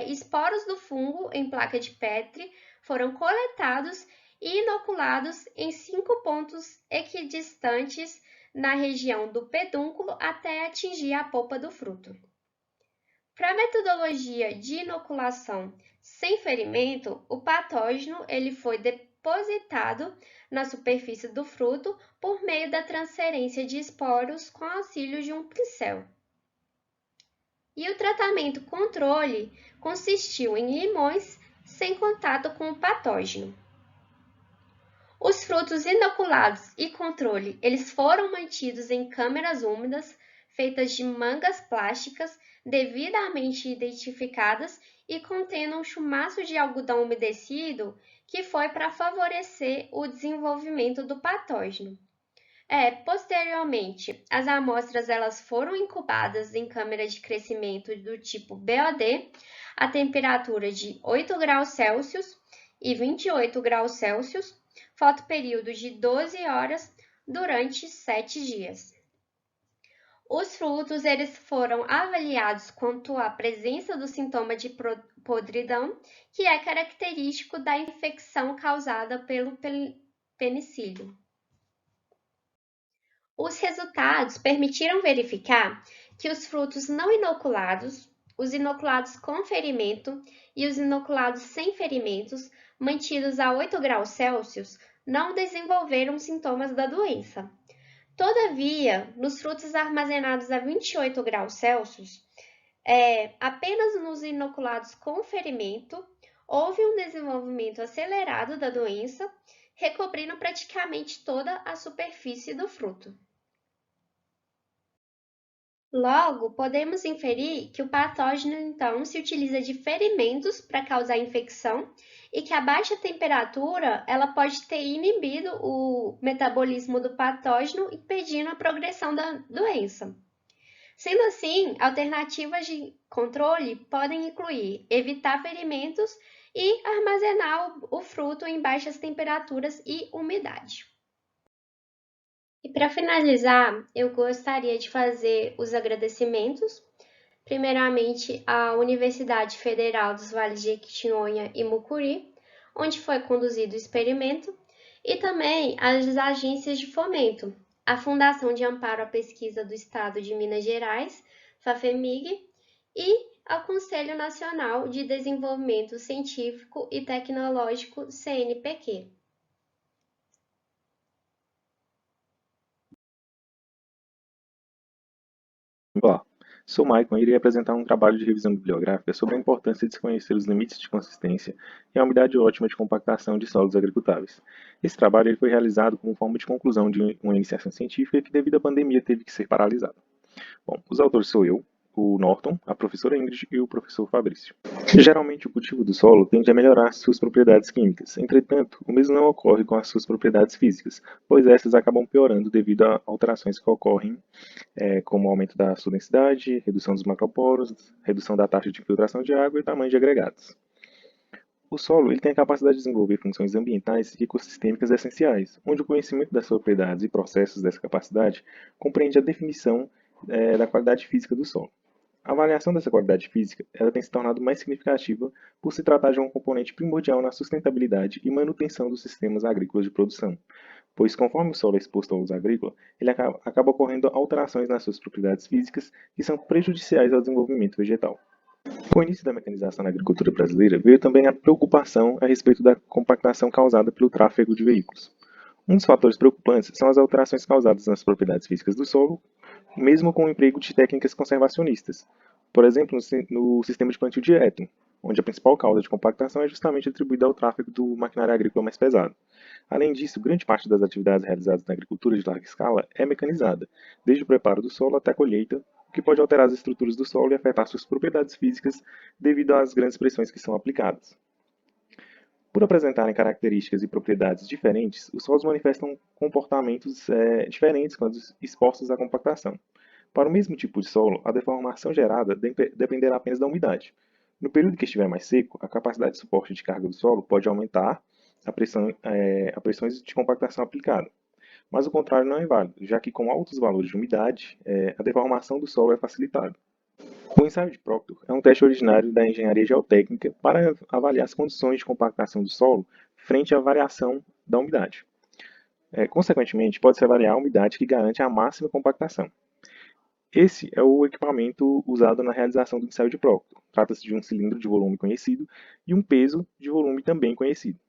esporos do fungo em placa de Petri foram coletados e inoculados em 5 pontos equidistantes na região do pedúnculo até atingir a polpa do fruto. Para a metodologia de inoculação sem ferimento, o patógeno ele foi depositado na superfície do fruto por meio da transferência de esporos com auxílio de um pincel. E o tratamento controle consistiu em limões sem contato com o patógeno. Os frutos inoculados e controle, eles foram mantidos em câmeras úmidas feitas de mangas plásticas devidamente identificadas e contendo um chumaço de algodão umedecido que foi para favorecer o desenvolvimento do patógeno. Posteriormente, as amostras elas foram incubadas em câmara de crescimento do tipo BOD a temperatura de 8 graus Celsius e 28 graus Celsius, fotoperíodo de 12 horas durante 7 dias. Os frutos eles foram avaliados quanto à presença do sintoma de podridão, que é característico da infecção causada pelo penicílio. Os resultados permitiram verificar que os frutos não inoculados, os inoculados com ferimento e os inoculados sem ferimentos, mantidos a 8 graus Celsius, não desenvolveram sintomas da doença. Todavia, nos frutos armazenados a 28 graus Celsius, apenas nos inoculados com ferimento, houve um desenvolvimento acelerado da doença, recobrindo praticamente toda a superfície do fruto. Logo, podemos inferir que o patógeno, então, se utiliza de ferimentos para causar infecção e que a baixa temperatura ela pode ter inibido o metabolismo do patógeno, impedindo a progressão da doença. Sendo assim, alternativas de controle podem incluir evitar ferimentos e armazenar o fruto em baixas temperaturas e umidade. E para finalizar, eu gostaria de fazer os agradecimentos, primeiramente à Universidade Federal dos Vales de Jequitinhonha e Mucuri, onde foi conduzido o experimento, e também às agências de fomento, a Fundação de Amparo à Pesquisa do Estado de Minas Gerais, FAFEMIG, e ao Conselho Nacional de Desenvolvimento Científico e Tecnológico, CNPq.
Olá, sou Maicon e irei apresentar um trabalho de revisão bibliográfica sobre a importância de se conhecer os limites de consistência e a umidade ótima de compactação de solos agricultáveis. Esse trabalho foi realizado como forma de conclusão de uma iniciação científica que, devido à pandemia, teve que ser paralisada. Bom, os autores sou eu, o Norton, a professora Ingrid e o professor Fabrício. Geralmente, o cultivo do solo tende a melhorar suas propriedades químicas. Entretanto, o mesmo não ocorre com as suas propriedades físicas, pois essas acabam piorando devido a alterações que ocorrem, como o aumento da sua densidade, redução dos macroporos, redução da taxa de infiltração de água e tamanho de agregados. O solo ele tem a capacidade de desenvolver funções ambientais e ecossistêmicas essenciais, onde o conhecimento das propriedades e processos dessa capacidade compreende a definição da qualidade física do solo. A avaliação dessa qualidade física ela tem se tornado mais significativa por se tratar de um componente primordial na sustentabilidade e manutenção dos sistemas agrícolas de produção, pois conforme o solo é exposto ao uso agrícola, ele acaba ocorrendo alterações nas suas propriedades físicas que são prejudiciais ao desenvolvimento vegetal. Com o início da mecanização na agricultura brasileira, veio também a preocupação a respeito da compactação causada pelo tráfego de veículos. Um dos fatores preocupantes são as alterações causadas nas propriedades físicas do solo, mesmo com o emprego de técnicas conservacionistas, por exemplo, no sistema de plantio direto, onde a principal causa de compactação é justamente atribuída ao tráfego do maquinário agrícola mais pesado. Além disso, grande parte das atividades realizadas na agricultura de larga escala é mecanizada, desde o preparo do solo até a colheita, o que pode alterar as estruturas do solo e afetar suas propriedades físicas devido às grandes pressões que são aplicadas. Por apresentarem características e propriedades diferentes, os solos manifestam comportamentos diferentes quando expostos à compactação. Para o mesmo tipo de solo, a deformação gerada dependerá apenas da umidade. No período que estiver mais seco, a capacidade de suporte de carga do solo pode aumentar a pressões de compactação aplicada. Mas o contrário não é válido, já que com altos valores de umidade, a deformação do solo é facilitada. O ensaio de Proctor é um teste originário da engenharia geotécnica para avaliar as condições de compactação do solo frente à variação da umidade. Consequentemente, pode-se avaliar a umidade que garante a máxima compactação. Esse é o equipamento usado na realização do ensaio de Proctor. Trata-se de um cilindro de volume conhecido e um peso de volume também conhecido.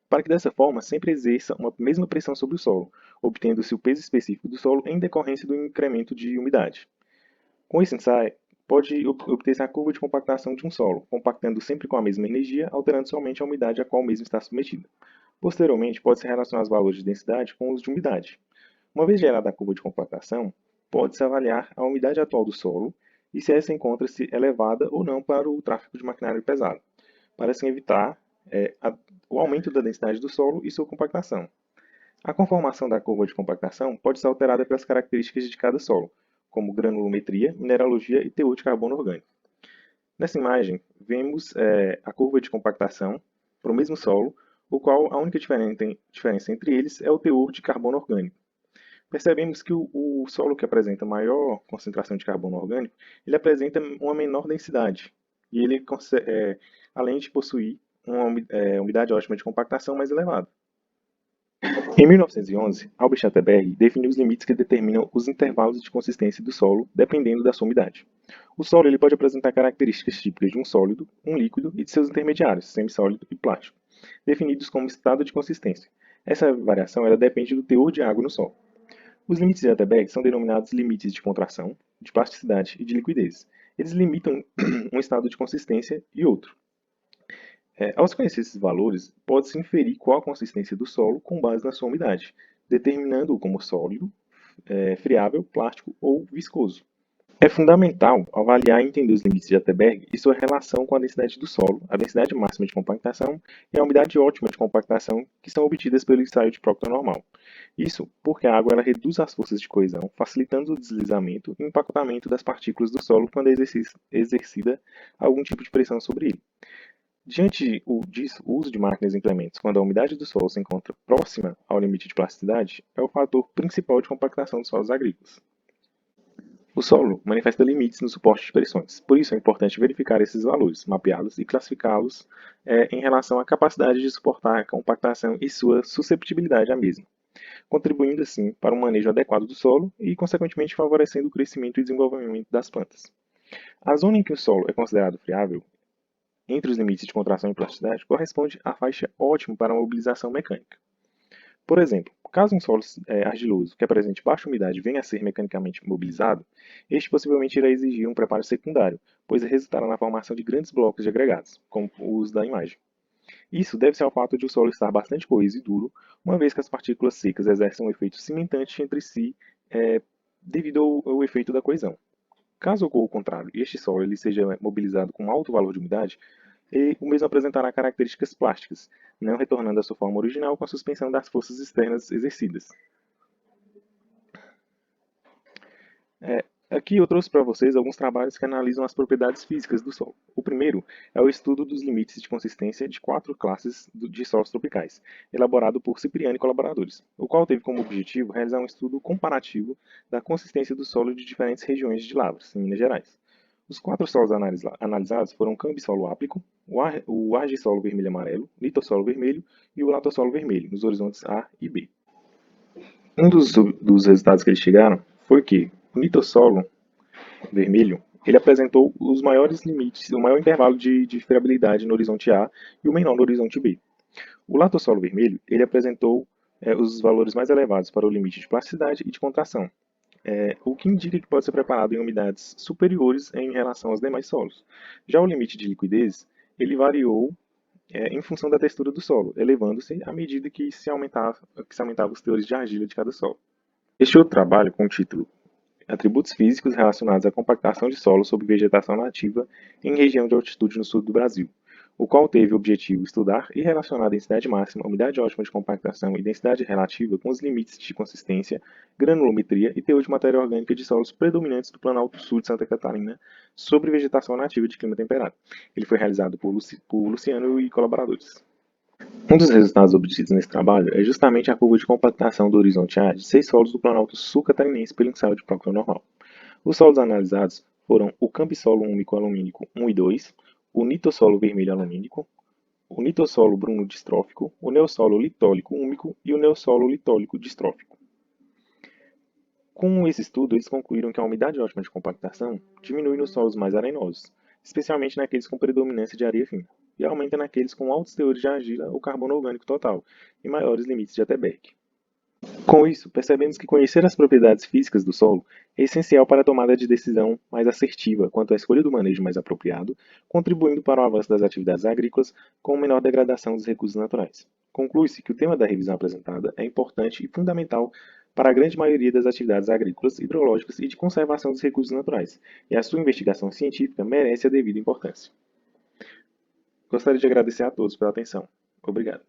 Para que dessa forma sempre exerça uma mesma pressão sobre o solo, obtendo-se o peso específico do solo em decorrência do incremento de umidade. Com esse ensaio, pode obter-se a curva de compactação de um solo, compactando sempre com a mesma energia, alterando somente a umidade a qual o mesmo está submetido. Posteriormente, pode-se relacionar os valores de densidade com os de umidade. Uma vez gerada a curva de compactação, pode-se avaliar a umidade atual do solo e se essa encontra-se elevada ou não para o tráfego de maquinário pesado, para assim evitar o aumento da densidade do solo e sua compactação. A conformação da curva de compactação pode ser alterada pelas características de cada solo, como granulometria, mineralogia e teor de carbono orgânico. Nessa imagem, vemos a curva de compactação para o mesmo solo, o qual a única diferença entre eles é o teor de carbono orgânico. Percebemos que o solo que apresenta maior concentração de carbono orgânico, ele apresenta uma menor densidade, e ele além de possuir uma umidade ótima de compactação mais elevada. Em 1911, Albert Schattenberg definiu os limites que determinam os intervalos de consistência do solo, dependendo da sua umidade. O solo ele pode apresentar características típicas de um sólido, um líquido e de seus intermediários, semissólido e plástico, definidos como estado de consistência. Essa variação ela depende do teor de água no solo. Os limites de Schattenberg são denominados limites de contração, de plasticidade e de liquidez. Eles limitam um estado de consistência e outro. Ao se conhecer esses valores, pode-se inferir qual a consistência do solo com base na sua umidade, determinando-o como sólido, friável, plástico ou viscoso. É fundamental avaliar e entender os limites de Schattenberg e sua relação com a densidade do solo, a densidade máxima de compactação e a umidade ótima de compactação que são obtidas pelo ensaio de Proctor normal. Isso porque a água ela reduz as forças de coesão, facilitando o deslizamento e empacotamento das partículas do solo quando é exercida algum tipo de pressão sobre ele. Diante disso, o uso de máquinas e implementos quando a umidade do solo se encontra próxima ao limite de plasticidade é o fator principal de compactação dos solos agrícolas. O solo manifesta limites no suporte de pressões, por isso é importante verificar esses valores, mapeá-los e classificá-los em relação à capacidade de suportar a compactação e sua susceptibilidade à mesma, contribuindo assim para um manejo adequado do solo e, consequentemente, favorecendo o crescimento e desenvolvimento das plantas. A zona em que o solo é considerado friável, entre os limites de contração e plasticidade, corresponde à faixa ótima para a mobilização mecânica. Por exemplo, caso um solo argiloso que apresente baixa umidade venha a ser mecanicamente mobilizado, este possivelmente irá exigir um preparo secundário, pois resultará na formação de grandes blocos de agregados, como o uso da imagem. Isso deve-se ao fato de o solo estar bastante coeso e duro, uma vez que as partículas secas exercem um efeito cimentante entre si devido ao efeito da coesão. Caso ocorra o contrário e este solo ele seja mobilizado com alto valor de umidade, o mesmo apresentará características plásticas, não retornando à sua forma original com a suspensão das forças externas exercidas. Aqui eu trouxe para vocês alguns trabalhos que analisam as propriedades físicas do solo. O primeiro é o estudo dos limites de consistência de 4 classes de solos tropicais, elaborado por Cipriani e colaboradores, o qual teve como objetivo realizar um estudo comparativo da consistência do solo de diferentes regiões de Lavras, em Minas Gerais. Os 4 solos analisados foram o cambissolo áplico, o argissolo vermelho e amarelo, litossolo vermelho e o latossolo vermelho, nos horizontes A e B. Um dos resultados que eles chegaram foi que o litossolo vermelho ele apresentou os maiores limites, o maior intervalo de friabilidade no horizonte A e o menor no horizonte B. O latossolo vermelho ele apresentou os valores mais elevados para o limite de plasticidade e de contração, o que indica que pode ser preparado em umidades superiores em relação aos demais solos. Já o limite de liquidez ele variou em função da textura do solo, elevando-se à medida que se aumentava os teores de argila de cada solo. Este outro trabalho, com o título Atributos físicos relacionados à compactação de solo sob vegetação nativa em região de altitude no sul do Brasil, o qual teve o objetivo estudar e relacionar a densidade máxima, umidade ótima de compactação e densidade relativa com os limites de consistência, granulometria e teor de matéria orgânica de solos predominantes do Planalto Sul de Santa Catarina sobre vegetação nativa de clima temperado. Ele foi realizado por Luciano e colaboradores. Um dos resultados obtidos nesse trabalho é justamente a curva de compactação do horizonte A de 6 solos do Planalto Sul catarinense pelo ensaio de Proctor normal. Os solos analisados foram o cambissolo úmico alumínico 1 e 2, o nitossolo vermelho alumínico, o nitossolo bruno distrófico, o neossolo litólico úmico e o neossolo litólico distrófico. Com esse estudo, eles concluíram que a umidade ótima de compactação diminui nos solos mais arenosos, especialmente naqueles com predominância de areia fina, e aumenta naqueles com altos teores de argila ou carbono orgânico total e maiores limites de Atterberg. Com isso, percebemos que conhecer as propriedades físicas do solo é essencial para a tomada de decisão mais assertiva quanto à escolha do manejo mais apropriado, contribuindo para o avanço das atividades agrícolas com menor degradação dos recursos naturais. Conclui-se que o tema da revisão apresentada é importante e fundamental para a grande maioria das atividades agrícolas, hidrológicas e de conservação dos recursos naturais, e a sua investigação científica merece a devida importância. Gostaria de agradecer a todos pela atenção. Obrigado.